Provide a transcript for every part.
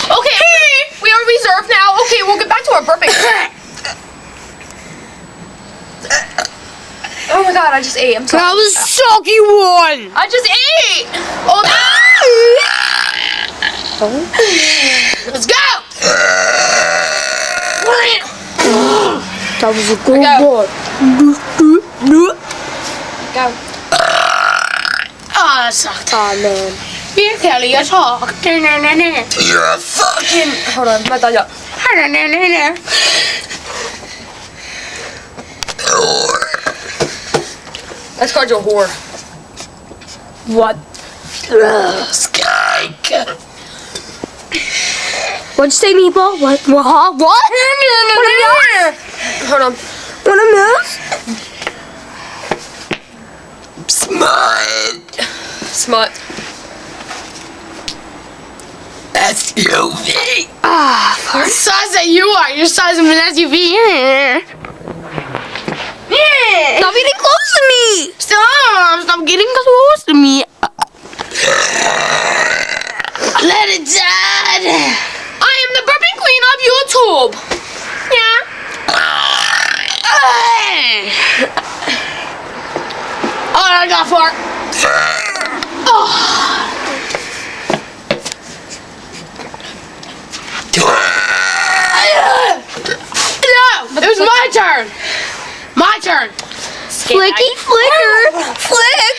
Okay, we are reserved now. Okay, we'll get back to our burping. Oh my god, I just ate. I'm sorry. That was soggy one. I just ate. Oh no. Let's go. That was a good one. Go. Oh, that sucked. Oh man. You Kelly, you talk. You're a fucking. Hold on, my dog. That's called your whore. What? Skank. What'd you say, Meatball? What? What? What? Hold on. What a mess? Smut. Smut. SUV. The size that you are. You're the size of an SUV. Stop getting close to me. Stop getting close to me. Let it die. I am the burping queen of YouTube. Yeah. Oh, I got fart. No, it was my turn. My turn. Flicky flicker. Flick.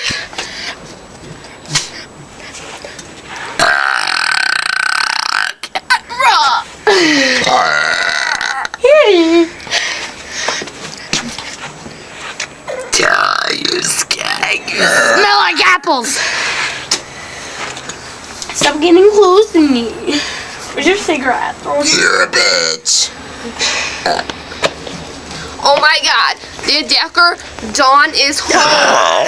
You skank. Smell like apples. Stop getting close to me. Where's your cigarette? You're a bitch. Oh my god. The Decker Dawn is home.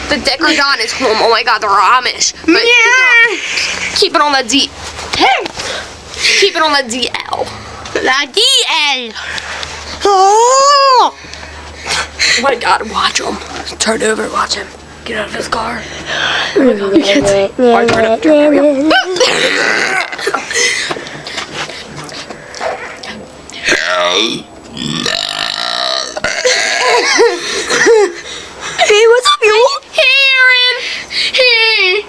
The Decker Dawn is home. Oh my god, they're Amish. But keep it on the D. Keep it on the DL. La DL. Oh my god, watch him. Turn over, watch him. Get out of his car. Oh my god, turn up. Hey, what's up, you? Hey, Aaron. Hey.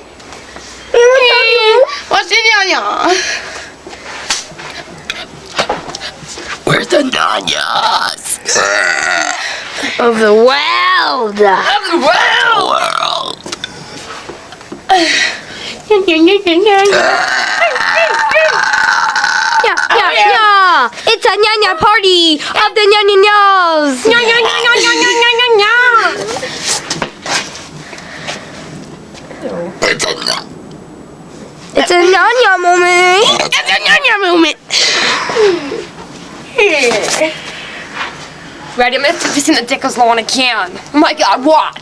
Hey, what's up, you? What's in ya? Where's the nanyas? Of the world. World. Yeah. It's a nya party of the nya-nya-nyas. It's a nya moment. It's a nya moment. Ready? I'm gonna put this in the Dicker's lawn again. Oh my god, watch.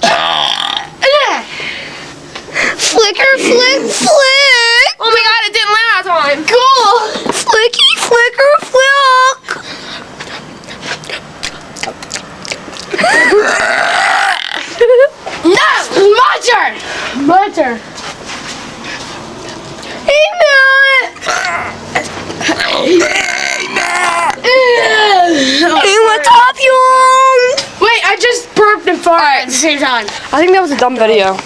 Flicker, flick, flick. Oh my god, it didn't last time. Cool. Flicky, flicker, flick. No! My turn! My turn. Hey, Matt! Hey, what's up, you? Wait, I just burped and farted at the same time. I think that was a dumb video.